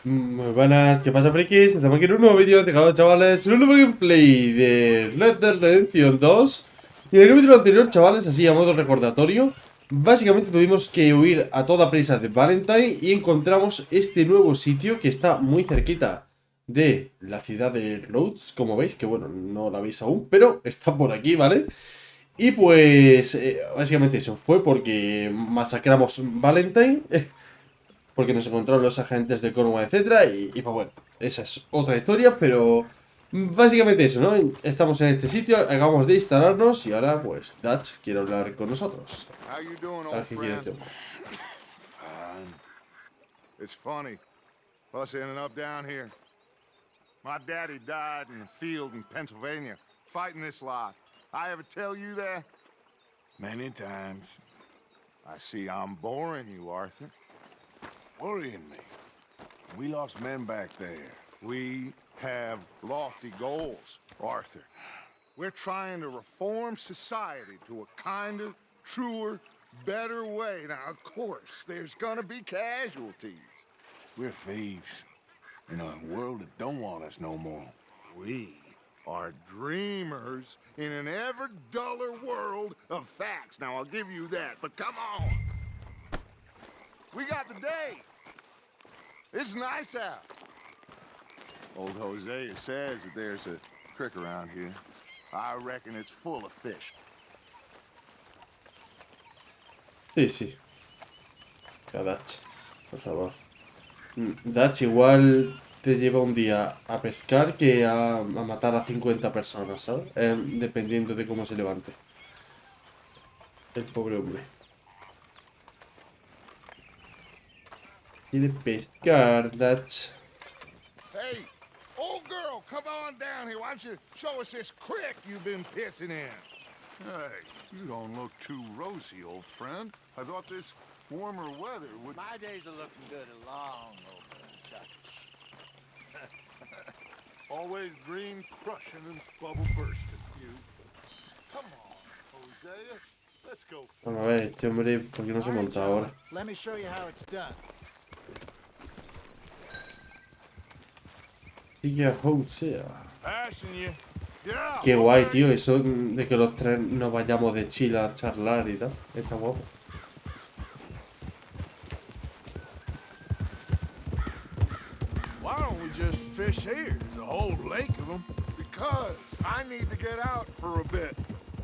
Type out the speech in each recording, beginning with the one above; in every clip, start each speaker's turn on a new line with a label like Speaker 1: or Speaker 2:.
Speaker 1: Muy buenas, ¿qué pasa, frikis? Estamos aquí en un nuevo vídeo de Hago, chavales, un nuevo gameplay de Red Dead 2. Y en el capítulo anterior, chavales, así a modo recordatorio, básicamente tuvimos que huir a toda prisa de Valentine y encontramos este nuevo sitio que está muy cerquita de la ciudad de Rhodes, como veis, que bueno, no la veis aún, pero está por aquí, ¿vale? Y pues, básicamente eso fue porque masacramos Valentine. Porque nos encontraron los agentes de Forma, etcétera, y pues bueno, esa es otra historia, pero básicamente eso, ¿no? Estamos en este sitio, acabamos de instalarnos y ahora pues Dutch quiere hablar con nosotros.
Speaker 2: How you doing,
Speaker 1: A ver
Speaker 2: old
Speaker 1: qué quiere
Speaker 2: friend?
Speaker 1: este hombre.
Speaker 2: It's funny, us ending up down here. My daddy died in the field in Pennsylvania, fighting this lot. I ever tell you that?
Speaker 3: Many times.
Speaker 2: I see I'm boring you, Arthur.
Speaker 3: Worrying me. We lost men back there.
Speaker 2: We have lofty goals, Arthur. We're trying to reform society to a kinder, truer, better way. Now, of course, there's gonna be casualties.
Speaker 3: We're thieves. In a world that don't want us no more.
Speaker 2: We are dreamers in an ever duller world of facts. Now, I'll give you that, but come on. We got the day. It's nice out. Old Hosea says that there's a creek around here. I reckon it's full of fish.
Speaker 1: Sí, sí. Que a Dutch, por favor. Dutch igual te lleva un día a pescar que a matar a 50 personas, ¿sabes? Dependiendo de cómo se levante. El pobre hombre. Quiere pescar, Dutch.
Speaker 2: Hey, old girl, come on down here. Why don't you show us this creek you've been pissing in?
Speaker 4: Hey, you don't look too rosy, old friend. I thought this warmer weather would...
Speaker 5: My days are looking good along over in Dutch.
Speaker 4: Always green crushing and bubble bursting, you. Come on, Hosea. Let's go.
Speaker 1: Vamos a ver, este hombre, ¿por qué no se monta ahora?
Speaker 5: Let me show you how it's done.
Speaker 1: Sigue a Hosea.
Speaker 3: Passing you.
Speaker 4: Yeah.
Speaker 1: Qué guay, tío, eso de que los tres nos vayamos de Chile a charlar y tal. Está guapo.
Speaker 3: Why don't we just fish here? There's a whole lake of them.
Speaker 4: Because I need to get out for a bit.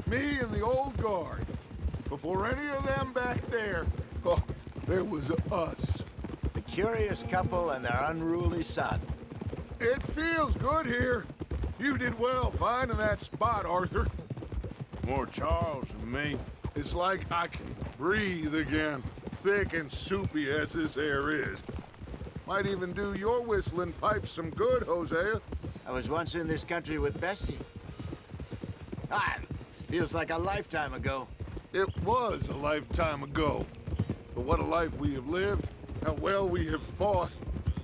Speaker 4: Me and the old guard. Before any of them back there, oh, there was us.
Speaker 5: The curious couple and their unruly son.
Speaker 4: It feels good here. You did well finding that spot, Arthur.
Speaker 3: More Charles than me.
Speaker 4: It's like I can breathe again, thick and soupy as this air is. Might even do your whistling pipes some good, Hosea.
Speaker 5: I was once in this country with Bessie. Ah, feels like a lifetime ago.
Speaker 4: It was a lifetime ago. But what a life we have lived, how well we have fought,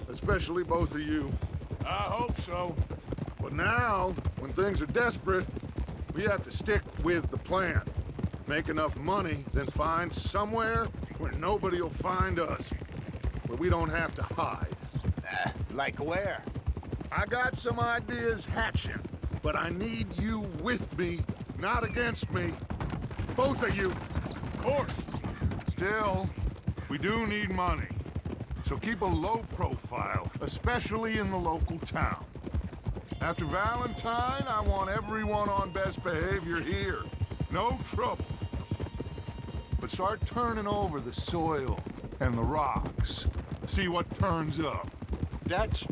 Speaker 4: especially both of you.
Speaker 3: I hope so.
Speaker 4: But now, when things are desperate, we have to stick with the plan. Make enough money, then find somewhere where nobody will find us. Where we don't have to hide.
Speaker 5: Like where?
Speaker 4: I got some ideas hatching, but I need you with me, not against me. Both of you.
Speaker 3: Of course.
Speaker 4: Still, we do need money. So keep a low profile, especially in the local town. After Valentine, I want everyone on best behavior here. No trouble. But start turning over the soil and the rocks. See what turns up.
Speaker 5: Dutch,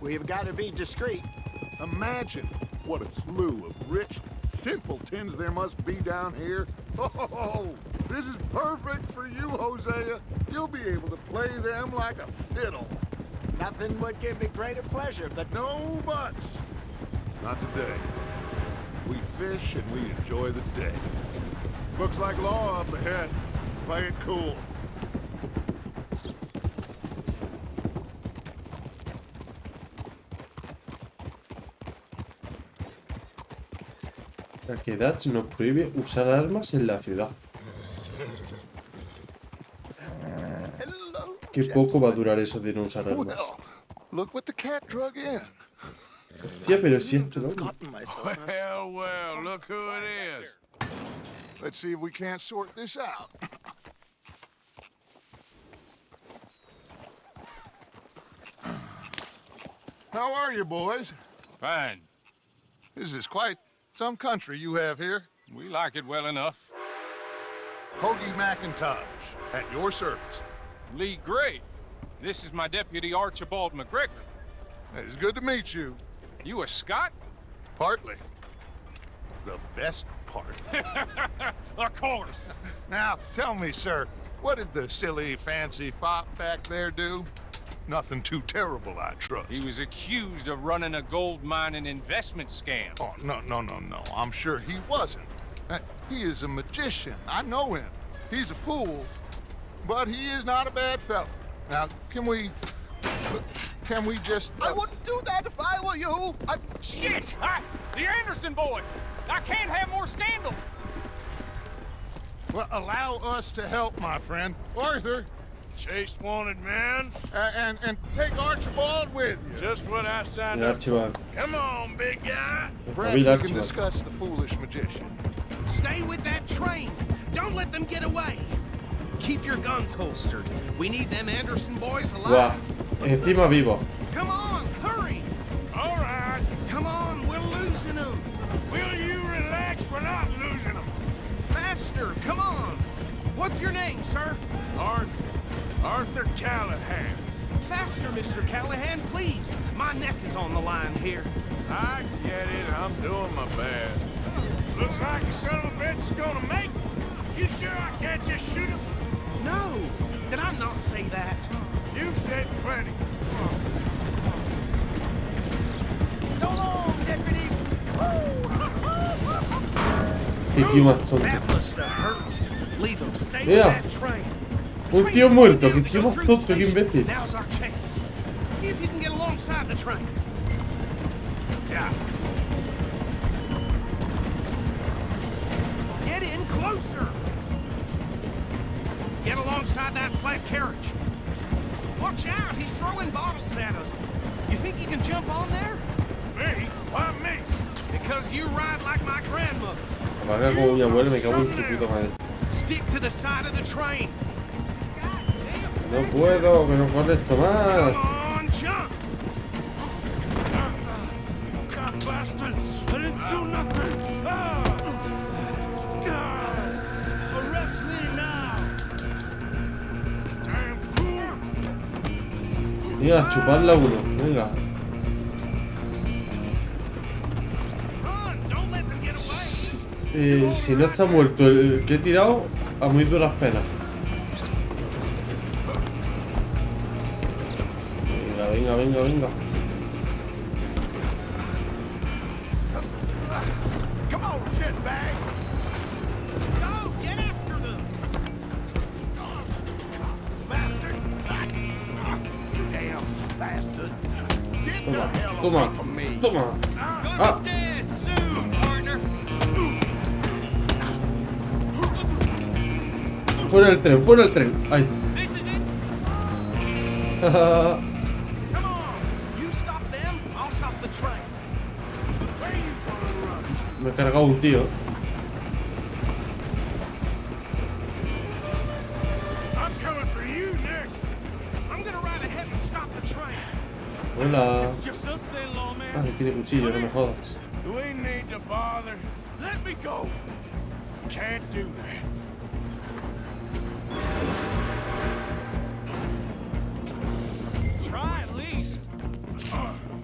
Speaker 5: we've got to be discreet.
Speaker 4: Imagine what a slew of rich simpletons there must be down here. Oh, this is perfect for you, Hosea. You'll be able to play them like a fiddle.
Speaker 5: Nothing would give me greater pleasure, but
Speaker 4: No buts. Not today. We fish and we enjoy the day. Looks like law up ahead. Play it cool.
Speaker 1: La que Dutch nos prohíbe usar armas en la ciudad.
Speaker 5: hello.
Speaker 1: Qué poco va a durar eso de no usar armas.
Speaker 4: Well, look what the cat drug in.
Speaker 1: Hostia, pero si esto no.
Speaker 3: Well, look who it is.
Speaker 4: Let's see if we can't sort this out. How are you, boys?
Speaker 6: Fine.
Speaker 4: This is quite some country you have here.
Speaker 6: We like it well enough.
Speaker 4: Hoagie McIntosh, at your service.
Speaker 6: Lee Gray. This is my deputy Archibald McGregor.
Speaker 4: It's good to meet you.
Speaker 6: You a Scot?
Speaker 4: Partly. The best part.
Speaker 6: Of course.
Speaker 4: Now, tell me, sir, what did the silly, fancy fop back there do? Nothing too terrible, I trust.
Speaker 6: He was accused of running a gold mining investment scam.
Speaker 4: Oh, no. I'm sure he wasn't. He is a magician. I know him. He's a fool, but he is not a bad fellow. Now, can we just...
Speaker 3: I wouldn't do that if I were you.
Speaker 6: Shit! The Anderson boys! I can't have more scandal!
Speaker 4: Well, allow us to help, my friend. Arthur,
Speaker 3: Chase wanted man.
Speaker 4: and take Archibald with you.
Speaker 3: Just what I signed
Speaker 1: El
Speaker 3: up for.
Speaker 1: Archibald.
Speaker 3: Come on, big guy.
Speaker 4: Perhaps we
Speaker 1: Archibald.
Speaker 4: can discuss the foolish magician.
Speaker 7: Stay with that train. Don't let them get away. Keep your guns holstered. We need them Anderson boys
Speaker 1: Buah.
Speaker 7: alive.
Speaker 1: Encima vivo.
Speaker 7: Come on, hurry.
Speaker 3: All right.
Speaker 7: Come on, we're losing them.
Speaker 3: Will you relax? We're not losing them.
Speaker 7: Faster, come on. What's your name, sir?
Speaker 3: Arthur Callahan.
Speaker 7: Faster, Mr. Callahan, please. My neck is on the line here.
Speaker 3: I get it. I'm doing my best. Looks like the son of a bitch is gonna make it. You sure I can't just shoot him?
Speaker 7: No, did I not say that?
Speaker 3: You've said plenty.
Speaker 7: So long, deputies.
Speaker 1: Qué tío más tonto.
Speaker 7: That must have hurt. Leave them. Stay
Speaker 1: Mira.
Speaker 7: with that train.
Speaker 1: Un tío muerto. Qué tío más tonto. Qué imbécil.
Speaker 7: Now's our chance. See if you can get alongside the train.
Speaker 3: Yeah.
Speaker 7: Get in closer. Get alongside that flat carriage. Watch out, he's throwing bottles at us. You think you can jump on there?
Speaker 3: Me? Why me?
Speaker 7: Because you ride like my grandmother.
Speaker 1: Apaga como mi abuela, me cago en tu puta madre.
Speaker 7: Stick to the side of the train.
Speaker 1: No puedo, que no corre esto
Speaker 7: Come
Speaker 1: más.
Speaker 7: on, jump.
Speaker 3: God bastard! I didn't do nothing! Arrest me now! Damn fool!
Speaker 1: Venga, chuparla uno. Venga.
Speaker 7: Run, don't let them get away.
Speaker 1: Si no está muerto el que he tirado, a muy duras penas. Venga.
Speaker 3: Come on, shitbag!
Speaker 7: Go, get after them.
Speaker 3: Bastard! You damn bastard! Get the hell
Speaker 1: Toma,
Speaker 3: away from me!
Speaker 1: toma.
Speaker 7: Gonna
Speaker 1: Ah.
Speaker 7: be dead soon, partner.
Speaker 1: Fuera el tren. Ay.
Speaker 7: This is it. Come on. You stop them, I'll stop the train.
Speaker 3: Where you gonna run?
Speaker 1: Me he cargado un tío.
Speaker 3: I'm coming for you next!
Speaker 7: I'm gonna ride ahead and stop the train.
Speaker 1: Hola.
Speaker 7: It's just us then, lawman.
Speaker 1: Ah, que tiene cuchillo, no me jodas.
Speaker 3: Do we need to bother? Let me go! Can't do that.
Speaker 7: Try at least.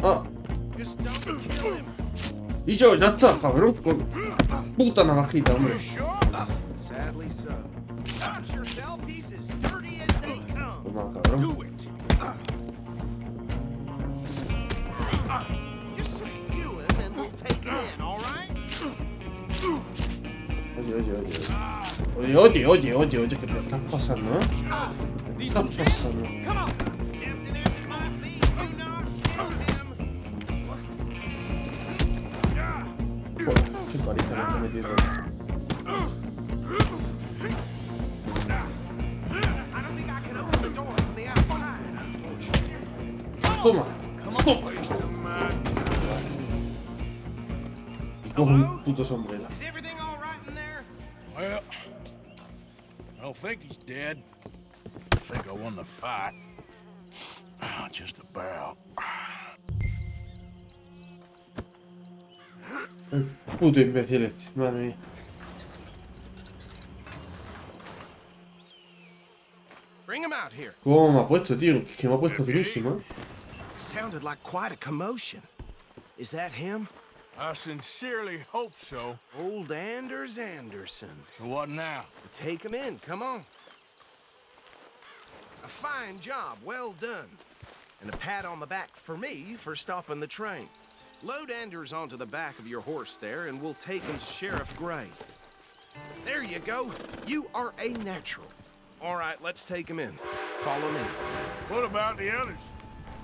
Speaker 1: Ah,
Speaker 7: Just don't kill him.
Speaker 1: y yo, ya está, cabrón. Con puta navajita, hombre.
Speaker 3: You sure?
Speaker 7: Sadly so. Watch yourself, he's as dirty as they come.
Speaker 1: Toma, cabrón.
Speaker 3: Do it!
Speaker 7: Just subdue him and we'll take it in, all right?
Speaker 1: Oye, ¿qué te estás pasando, eh? ¿Qué estás pasando?
Speaker 7: Come on. Captain is my feet. Do not kill him.
Speaker 1: Joder, qué paliza me está metiendo.
Speaker 7: I don't think I can open the door from the outside.
Speaker 1: Toma. Toma.
Speaker 3: Wasting my time.
Speaker 1: Y cojo un puto sombrero.
Speaker 7: Is everything all right in there?
Speaker 3: Well, I don't think he's dead. I think I won the fight. Just about.
Speaker 1: El puto imbécil este, madre mía.
Speaker 7: Bring him out here.
Speaker 1: ¿Cómo me ha puesto, tío? Que me ha puesto durísimo, ¿eh?
Speaker 7: Sounded like quite a commotion. Is that him?
Speaker 3: I sincerely hope so.
Speaker 7: Old Anders Anderson.
Speaker 3: So what now?
Speaker 7: Take him in, come on. A fine job, well done. And a pat on the back for me for stopping the train. Load Anders onto the back of your horse there, and we'll take him to Sheriff Gray. There you go. You are a natural. All right, let's take him in. Follow me.
Speaker 3: What about the others?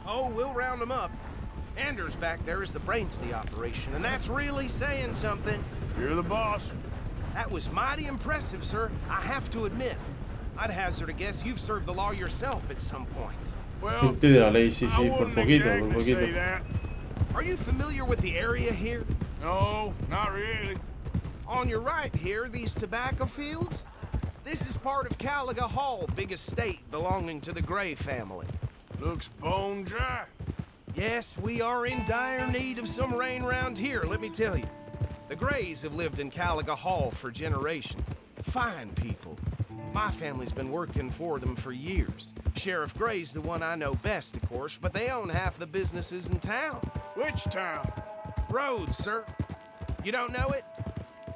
Speaker 7: Oh, we'll round them up. Anders back there is the brains of the operation, and that's really saying something.
Speaker 3: You're the boss.
Speaker 7: That was mighty impressive, sir. I have to admit. I'd hazard a guess you've served the law yourself at some point.
Speaker 3: Well,
Speaker 1: Gente de la ley, sí,
Speaker 3: I
Speaker 1: sí, por
Speaker 3: wouldn't
Speaker 1: poquito, por
Speaker 3: exactly say
Speaker 1: poquito.
Speaker 3: that.
Speaker 7: Are you familiar with the area here?
Speaker 3: No, not really.
Speaker 7: On your right here, these tobacco fields? This is part of Caliga Hall, big estate belonging to the Gray family.
Speaker 3: Looks bone dry.
Speaker 7: Yes, we are in dire need of some rain round here, let me tell you. The Grays have lived in Caliga Hall for generations. Fine people. My family's been working for them for years. Sheriff Gray's the one I know best, of course, but they own half the businesses in town.
Speaker 3: Which town?
Speaker 7: Rhodes, sir. You don't know it?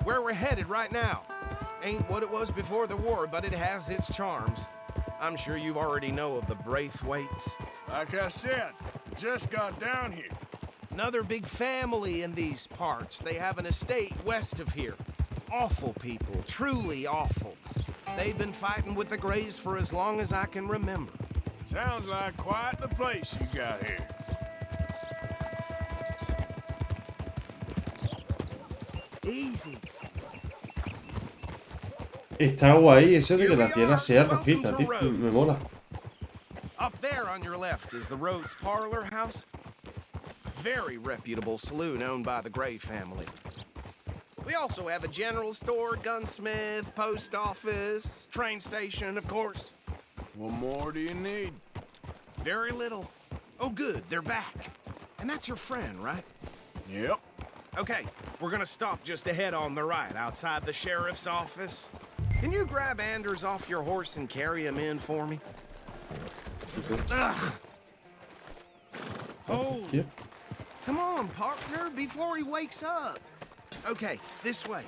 Speaker 7: Where we're headed right now. Ain't what it was before the war, but it has its charms. I'm sure you already know of the Braithwaites.
Speaker 3: Like I said, just got down here.
Speaker 7: Another big family in these parts. They have an estate west of here. Awful people, truly awful. They've been fighting with the Grays for as long as I can remember.
Speaker 3: Sounds like quite the place you got here.
Speaker 7: Easy.
Speaker 1: Está guay eso de que la tierra sea rojita, tío. Me mola.
Speaker 7: Up there on your left is the Rhodes Parlor House. Very reputable saloon owned by the Gray family. We also have a general store, gunsmith, post office, train station, of course.
Speaker 3: What more do you need?
Speaker 7: Very little. Oh, good, they're back. And that's your friend, right?
Speaker 3: Yep.
Speaker 7: Okay, we're gonna stop just ahead on the right, outside the sheriff's office. Can you grab Anders off your horse and carry him in for me? Ugh. Oh,
Speaker 1: Tío.
Speaker 7: come on, partner, before he wakes up. Okay, this way.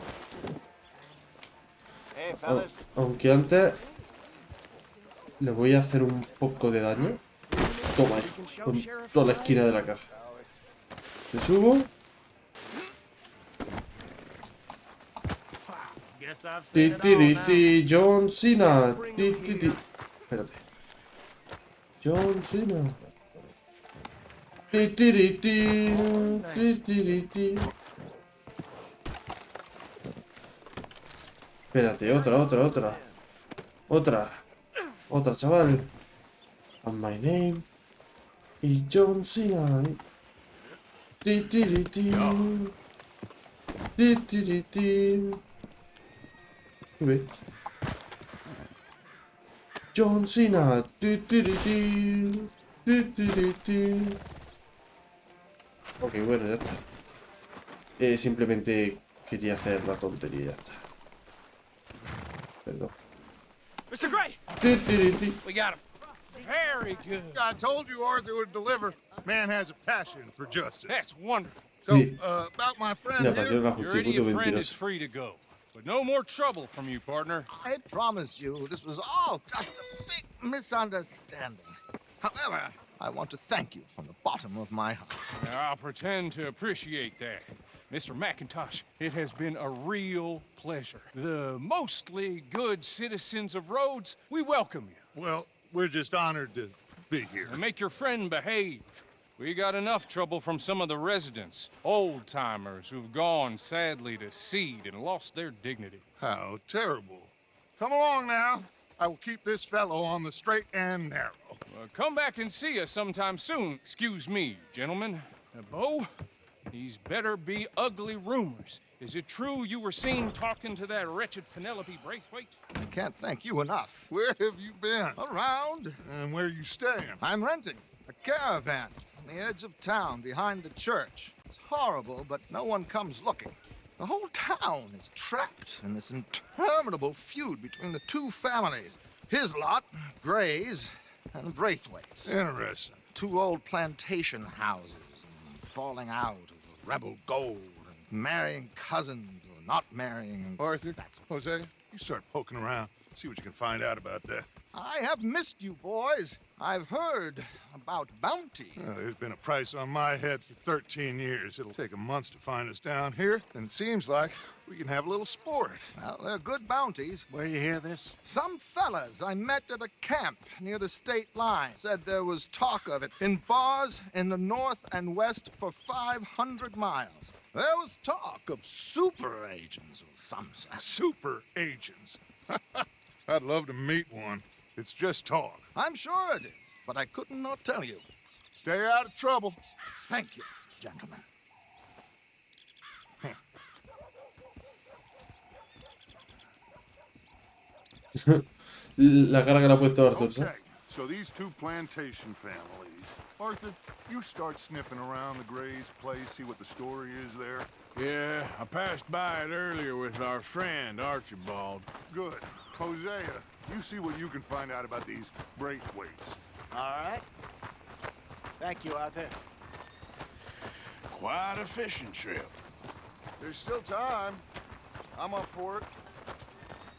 Speaker 5: Hey, fellas.
Speaker 1: Aunque antes le voy a hacer un poco de daño. Toma ahí, con toda la esquina de la caja. Te subo. Ti, ti, ti, ti, John Cena. Ti, ti, ti. Espérate. John Cena. Ti, ti, ti, ti. Ti, ti, ti, ti. Espérate, otra, chaval. And my name is John Cena. Ti, ti, ti, ti. Ti, ti, ti, ti. Sube. John Cena. Ti, ti, ti, ti. Ti, ti, ti, ti. Ok, bueno, ya está. Simplemente quería hacer la tontería y ya está. Perdón.
Speaker 6: Mr. Gray,
Speaker 1: Ti, ti, ti, ti.
Speaker 6: we got him. Very good.
Speaker 4: I told you Arthur would deliver. Man has a passion for justice.
Speaker 6: That's wonderful.
Speaker 4: So,
Speaker 1: Sí.
Speaker 4: about my friend
Speaker 1: La
Speaker 4: here,
Speaker 1: pasión, la
Speaker 6: Your
Speaker 1: justicia,
Speaker 6: idiot
Speaker 1: puto
Speaker 6: friend is
Speaker 1: mentiroso.
Speaker 6: free to go. But no more trouble from you, partner.
Speaker 2: I promise you this was all just a big misunderstanding. However, I want to thank you from the bottom of my heart.
Speaker 6: Now, I'll pretend to appreciate that. Mr. McIntosh, it has been a real pleasure. The mostly good citizens of Rhodes, we welcome you.
Speaker 4: well, we're just honored to be here.
Speaker 6: And make your friend behave. We got enough trouble from some of the residents, old-timers who've gone, sadly, to seed and lost their dignity.
Speaker 4: How terrible. Come along now. I will keep this fellow on the straight and narrow.
Speaker 6: Come back and see us sometime soon. Excuse me, gentlemen. Bo, these better be ugly rumors. Is it true you were seen talking to that wretched Penelope Braithwaite?
Speaker 4: I can't thank you enough. Where have you been? Around. And where are you staying? I'm renting a caravan on the edge of town behind the church. It's horrible, but no one comes looking. The whole town is trapped in this interminable feud between the two families. His lot, Gray's, and Braithwaite's. Interesting. Two old plantation houses and falling out of rebel gold. Marrying cousins or not marrying. Arthur, that's Jose, you start poking around. See what you can find out about that. I have missed you, boys. I've heard about bounty. There's been a price on my head for 13 years. It'll take a month to find us down here, and it seems like we can have a little sport. Well, they're good bounties. Where you hear this? Some fellas I met at a camp near the state line said there was talk of it in bars in the north and west for 500 miles. There was talk of super agents of some sort. Super agents? I'd love to meet one. It's just talk. I'm sure it is, but I couldn't not tell you. Stay out of trouble. Thank you, gentlemen.
Speaker 1: La cara que le ha puesto Arthur, ¿sabes?
Speaker 4: Okay, so these two plantation families. Arthur, you start sniffing around the Gray's place, see what the story is there.
Speaker 3: Yeah, I passed by it earlier with our friend, Archibald.
Speaker 4: Good. Hosea, you see what you can find out about these Braithwaites.
Speaker 5: All right. Thank you, Arthur.
Speaker 3: Quite a fishing trip.
Speaker 4: There's still time. I'm up for it.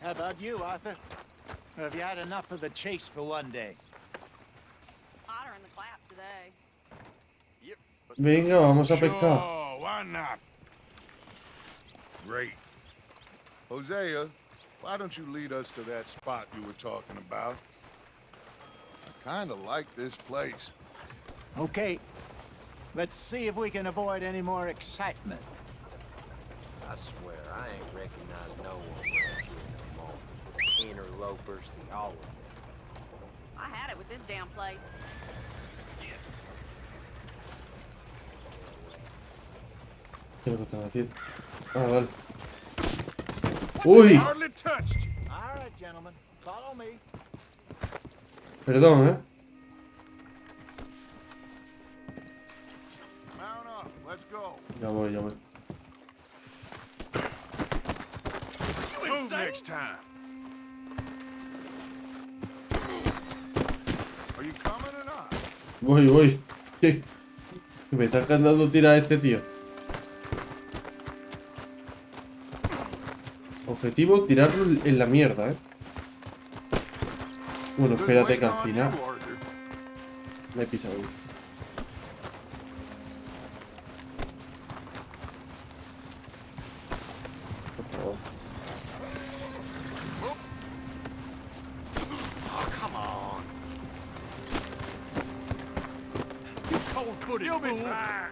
Speaker 5: How about you, Arthur? Or have you had enough of the chase for one day?
Speaker 8: Hotter in the clap today.
Speaker 1: Venga, vamos a pescar.
Speaker 3: Sure, why not?
Speaker 4: Great. Hosea, why don't you lead us to that spot you were talking about? I kind of like this place.
Speaker 5: Okay. Let's see if we can avoid any more excitement.
Speaker 9: I swear, I ain't recognized no one around here no more. Interlopers, the all of them.
Speaker 8: I had it with this damn place.
Speaker 1: ¿Qué es lo que están haciendo? Ah, vale. ¡Uy!
Speaker 3: Hardly touched.
Speaker 5: All right, gentlemen. Follow me.
Speaker 1: Perdón,
Speaker 4: Mount up. Let's go.
Speaker 1: Ya voy, ya voy.
Speaker 3: Move next time.
Speaker 4: Are you coming or not?
Speaker 1: Voy, voy. Que me está encantando tirar a este tío. Objetivo, tirarlo en la mierda, Bueno, espérate que al final me he pisado. Por favor.
Speaker 9: Oh, come on.
Speaker 3: You'll be fine.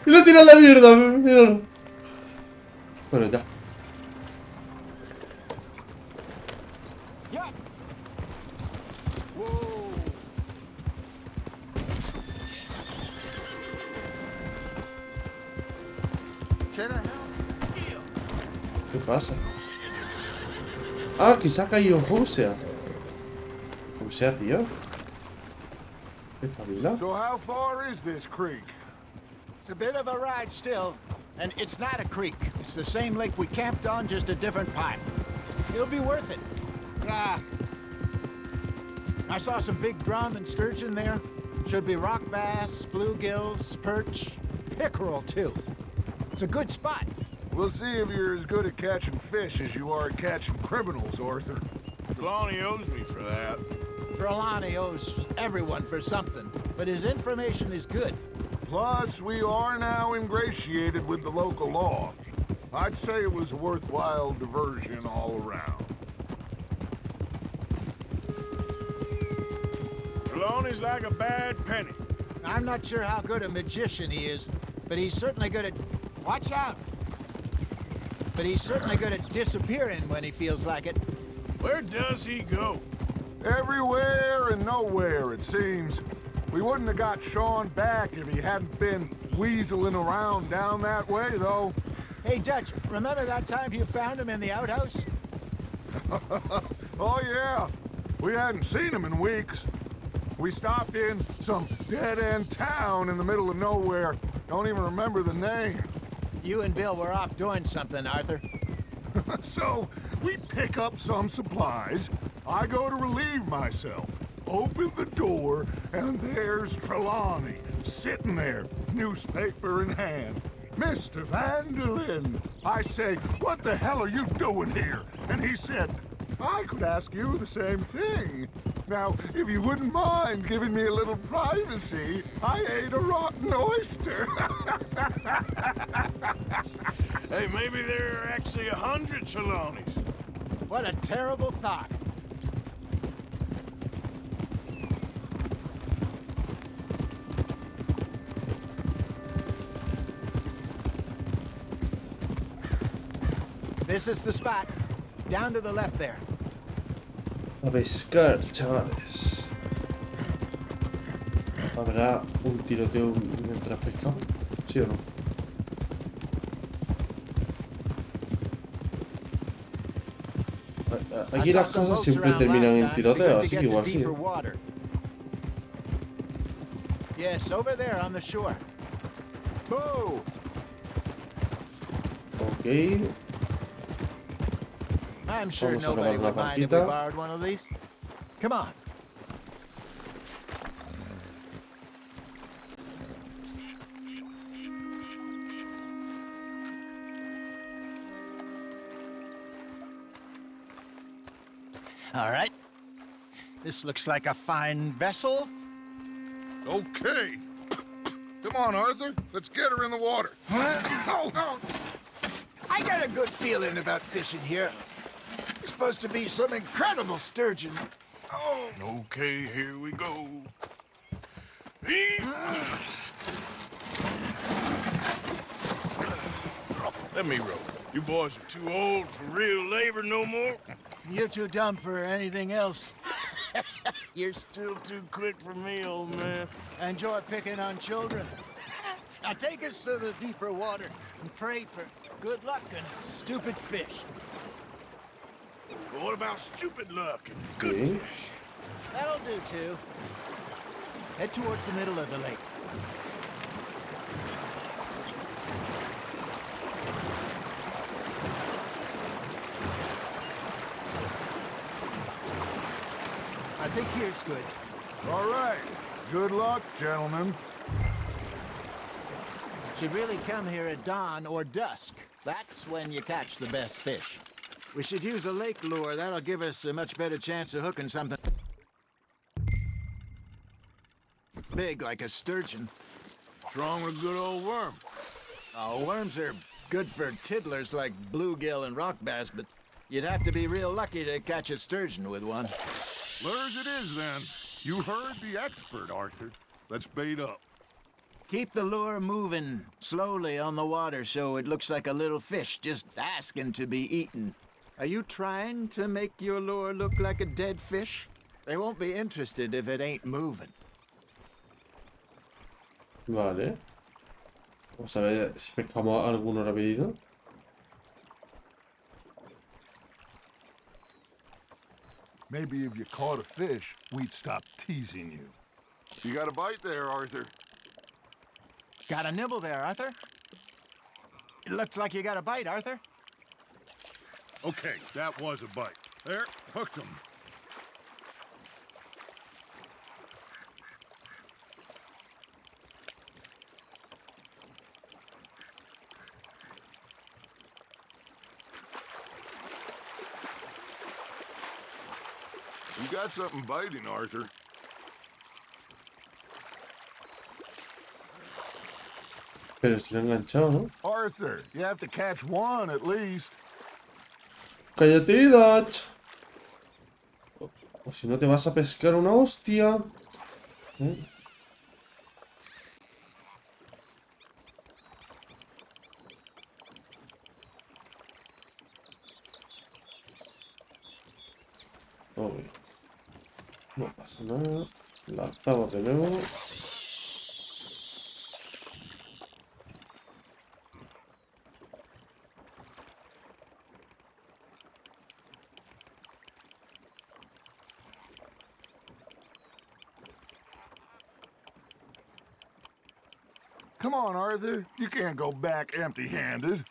Speaker 1: ¡Y lo tira a la mierda! Míralo. Bueno, ya.
Speaker 5: Yeah. Whoa.
Speaker 1: ¿Qué pasa? Ah, que se ha caído Hosea. Hosea, tío. ¿Qué familia?
Speaker 4: So how far is this creek?
Speaker 5: It's a bit of a ride still. And it's not a creek. It's the same lake we camped on, just a different pipe. It'll be worth it. Yeah. I saw some big drum and sturgeon there. Should be rock bass, bluegills, perch, pickerel too. It's a good spot.
Speaker 4: We'll see if you're as good at catching fish as you are at catching criminals, Arthur.
Speaker 3: Trelawney owes me for that.
Speaker 5: Trelawney owes everyone for something, but his information is good.
Speaker 4: Plus, we are now ingratiated with the local law. I'd say it was a worthwhile diversion all around.
Speaker 3: Trelawney's like a bad penny.
Speaker 5: I'm not sure how good a magician he is, but he's certainly good at... Watch out! But he's certainly good at disappearing when he feels like it.
Speaker 3: Where does he go?
Speaker 4: Everywhere and nowhere, it seems. We wouldn't have got Sean back if he hadn't been weaseling around down that way, though.
Speaker 5: Hey, Dutch, remember that time you found him in the outhouse?
Speaker 4: Oh, yeah. We hadn't seen him in weeks. We stopped in some dead-end town in the middle of nowhere. Don't even remember the name.
Speaker 5: You and Bill were off doing something, Arthur.
Speaker 4: So, we pick up some supplies. I go to relieve myself. Open the door, and there's Trelawney, sitting there, newspaper in hand. Mr. Vanderlyn. I say, what the hell are you doing here? And he said, I could ask you the same thing. Now, if you wouldn't mind giving me a little privacy, I ate a rotten oyster.
Speaker 3: Hey, maybe there are actually 100 Trelawneys.
Speaker 5: What a terrible thought. This is the spot. Down to the left there.
Speaker 1: A pescar, chavales. ¿Habrá un tiroteo mientras pescamos? ¿Sí o no? Aquí las cosas siempre terminan en tiroteo, así que igual sí.
Speaker 5: Yes, over there on the shore. Boo!
Speaker 1: Ok.
Speaker 5: I'm sure
Speaker 1: Vamos a
Speaker 5: nobody
Speaker 1: grabar
Speaker 5: would
Speaker 1: una
Speaker 5: mind if we
Speaker 1: partita.
Speaker 5: borrowed one of these. Come on. All right. This looks like a fine vessel.
Speaker 4: Okay. Come on, Arthur. Let's get her in the water.
Speaker 5: Oh, I got a good feeling about fishing here. It's supposed to be some incredible sturgeon. Oh.
Speaker 3: Okay, here we go. Let me row. You boys are too old for real labor no more.
Speaker 5: You're too dumb for anything else.
Speaker 3: You're still too quick for me, old man.
Speaker 5: Enjoy picking on children. Now take us to the deeper water and pray for good luck and stupid fish.
Speaker 3: But what about stupid luck and good
Speaker 1: Okay.
Speaker 3: fish?
Speaker 5: That'll do, too. Head towards the middle of the lake. I think here's good.
Speaker 4: All right. Good luck, gentlemen.
Speaker 5: Should really come here at dawn or dusk. That's when you catch the best fish. We should use a lake lure. That'll give us a much better chance of hooking something big like a sturgeon.
Speaker 3: What's wrong with a good old worm?
Speaker 5: Oh, worms are good for tiddlers like bluegill and rock bass, but you'd have to be real lucky to catch a sturgeon with one.
Speaker 4: Lures it is, then. You heard the expert, Arthur. Let's bait up.
Speaker 5: Keep the lure moving slowly on the water so it looks like a little fish just asking to be eaten. Are you trying to make your lure look like a dead fish? They won't be interested if it ain't moving.
Speaker 1: Vale. Vamos a ver si pescamos alguno rapidito.
Speaker 4: Maybe if you caught a fish, we'd stop teasing you. You got a bite there, Arthur.
Speaker 5: Got a nibble there, Arthur? It looks like you got a bite, Arthur.
Speaker 4: Okay, that was a bite. There, hooked him. You got something biting, Arthur.
Speaker 1: Pero si lo he enganchado, ¿no?
Speaker 4: Arthur, you have to catch one at least.
Speaker 1: ¡Cállate, Duch! O si no te vas a pescar una hostia. Ok. No pasa nada. Lanzamos de nuevo.
Speaker 4: Come on, Arthur. You can't go back empty-handed.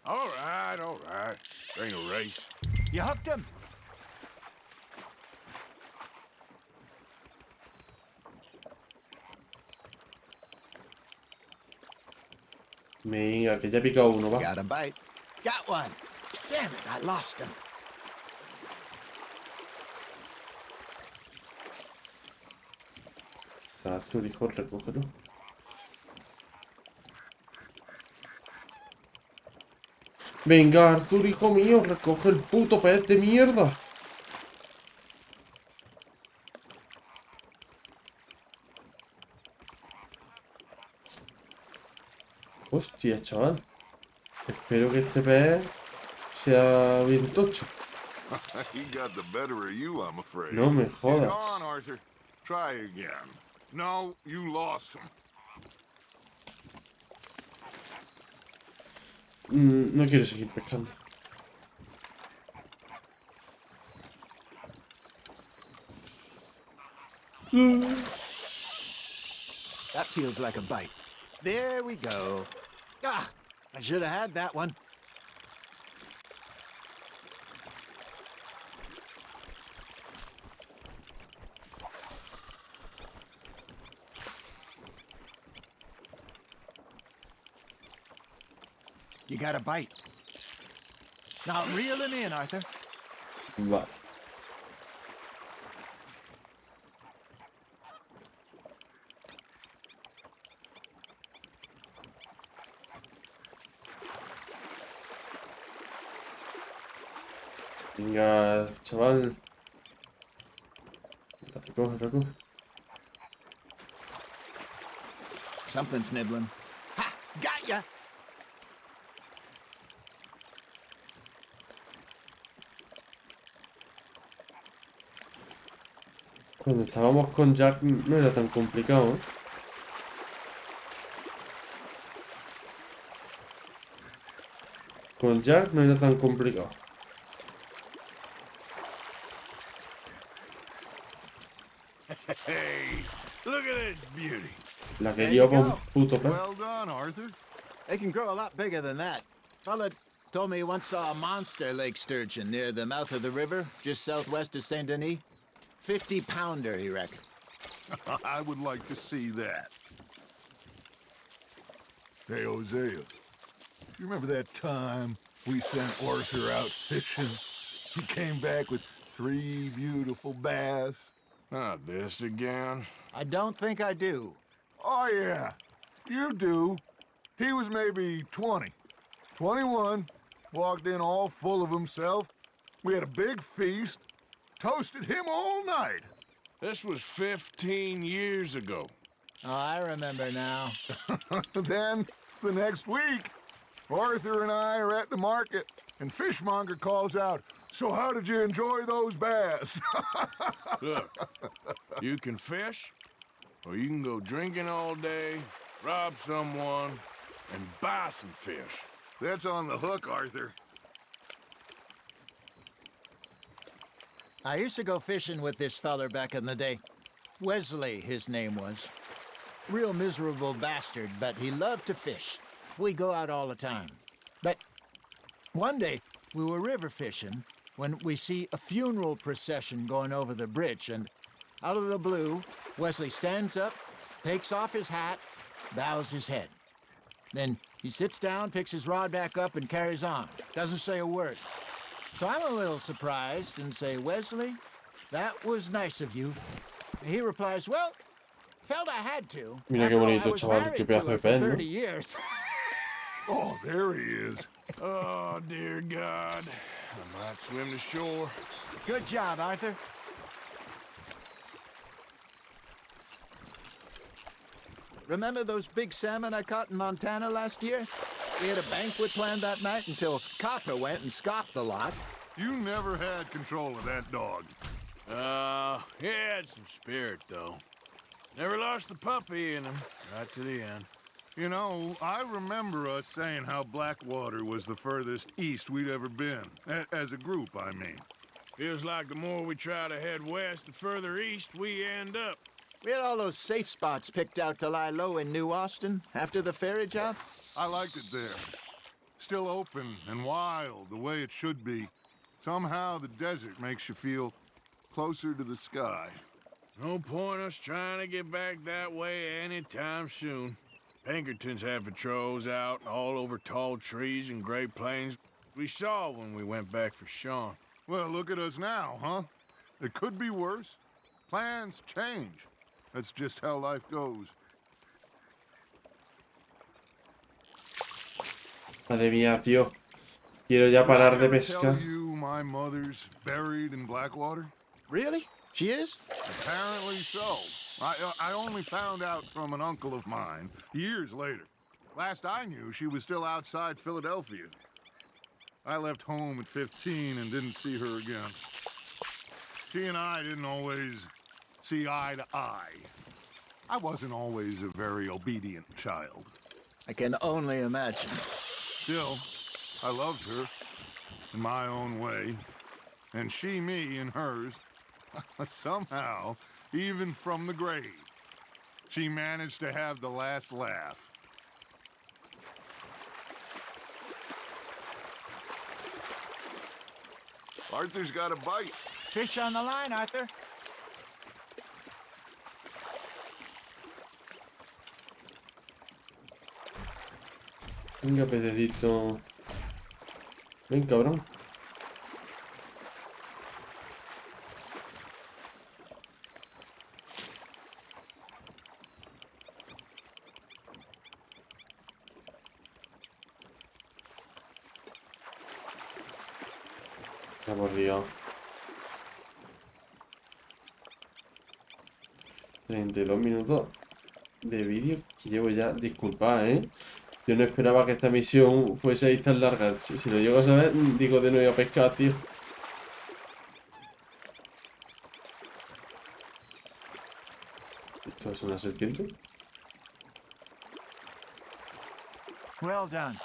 Speaker 3: All right, all right. Ain't a race.
Speaker 5: You hooked him?
Speaker 1: Venga, que ya he picado uno, va.
Speaker 5: Got a bite. Got one. Damn it, I lost him.
Speaker 1: Azul, hijo, recógelo. Venga, Arthur, hijo mío, recoge el puto pez de mierda. Hostia, chaval. Espero que este pez sea bien tocho.
Speaker 4: He got the better of you, I'm afraid.
Speaker 1: No me
Speaker 4: He's
Speaker 1: jodas.
Speaker 4: gone, Arthur. Try again. No, you lost him.
Speaker 1: No quiero seguir pescando.
Speaker 5: That feels like a bite. There we go. Ah, I should have had that one. You got a bite. Now reel him in, Arthur.
Speaker 1: Vale. Venga, chaval. Recoge, recoge.
Speaker 5: Something's nibbling. Ha! Got ya!
Speaker 1: Cuando estábamos con Jack no era tan complicado, ¿eh? Con Jack no era tan complicado.
Speaker 3: Hey, look at this beauty.
Speaker 1: La que
Speaker 5: There
Speaker 1: dio
Speaker 5: you
Speaker 1: con
Speaker 5: go.
Speaker 1: puto pez.
Speaker 4: Well done, Arthur.
Speaker 5: They can grow a lot bigger than that. Fella told me he once saw a monster lake sturgeon near the mouth of the river, just southwest of Saint Denis. 50-pounder, he reckoned.
Speaker 4: I would like to see that. Hey, Hosea, you remember that time we sent Arthur out fishing? He came back with 3 beautiful bass.
Speaker 3: Not this again.
Speaker 5: I don't think I do.
Speaker 4: Oh, yeah, you do. He was maybe 20, 21, walked in all full of himself. We had a big feast, toasted him all night.
Speaker 3: This was 15 years ago.
Speaker 5: Oh, I remember now.
Speaker 4: Then, the next week, Arthur and I are at the market, and Fishmonger calls out, "So how did you enjoy those bass?"
Speaker 3: Look, you can fish, or you can go drinking all day, rob someone, and buy some fish.
Speaker 4: That's on the hook, Arthur.
Speaker 5: I used to go fishing with this feller back in the day. Wesley, his name was. Real miserable bastard, but he loved to fish. We'd go out all the time. But one day, we were river fishing when we see a funeral procession going over the bridge, and out of the blue, Wesley stands up, takes off his hat, bows his head. Then he sits down, picks his rod back up, and carries on. Doesn't say a word. So I'm a little surprised and say, "Wesley, that was nice of you." He replies, "Well, felt I had to.
Speaker 1: Mira
Speaker 5: After
Speaker 1: qué
Speaker 5: all, I
Speaker 1: bonito,
Speaker 5: was
Speaker 1: chaval,
Speaker 5: married
Speaker 1: qué
Speaker 5: to
Speaker 1: pedazo de
Speaker 5: her for
Speaker 1: pez, ¿no?
Speaker 5: 30 years.
Speaker 4: Oh, there he is.
Speaker 3: Oh, dear God. I might swim to shore.
Speaker 5: Good job, Arthur. Remember those big salmon I caught in Montana last year? We had a banquet planned that night until Copper went and scoffed the lot.
Speaker 4: You never had control of that dog.
Speaker 3: He had some spirit, though. Never lost the puppy in him, right to the end.
Speaker 4: You know, I remember us saying how Blackwater was the furthest east we'd ever been. As a group, I mean.
Speaker 3: Feels like the more we try to head west, the further east we end up.
Speaker 5: We had all those safe spots picked out to lie low in New Austin after the ferry job.
Speaker 4: I liked it there. Still open and wild, the way it should be. Somehow the desert makes you feel closer to the sky.
Speaker 3: No point us trying to get back that way anytime soon. Pinkertons have patrols out all over tall trees and Great Plains. We saw when we went back for Sean.
Speaker 4: Well, look at us now, huh? It could be worse. Plans change. That's just how life goes.
Speaker 1: Madre mía, tío. Quiero ya parar de pescar.
Speaker 4: Tell you my mother's buried in Blackwater?
Speaker 5: Really? She is?
Speaker 4: Apparently so. I only found out from an uncle of mine years later. Last I knew, she was still outside Philadelphia. I left home at 15 and didn't see her again. She and I didn't always see eye to eye. I wasn't always a very obedient child.
Speaker 5: I can only imagine.
Speaker 4: Still, I loved her in my own way, and she me in hers. Somehow, even from the grave, she managed to have the last laugh. Arthur's got a bite.
Speaker 5: Fish on the line, Arthur.
Speaker 1: Venga, pececito. Ven, cabrón. Hemos liado. 32 minutos de vídeo que llevo ya. Disculpad, yo no esperaba que esta misión fuese tan larga. Si lo llego a saber, digo de nuevo a pescar, tío. ¿Esto es una serpiente?
Speaker 5: Well done.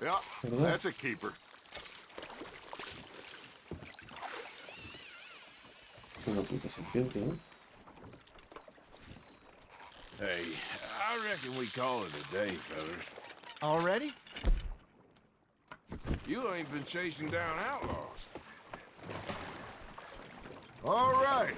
Speaker 4: Yeah, that's a keeper.
Speaker 1: Una puta serpiente,
Speaker 3: Hey, I reckon we call it a day, fellas.
Speaker 5: Already?
Speaker 3: You ain't been chasing down outlaws.
Speaker 4: All right.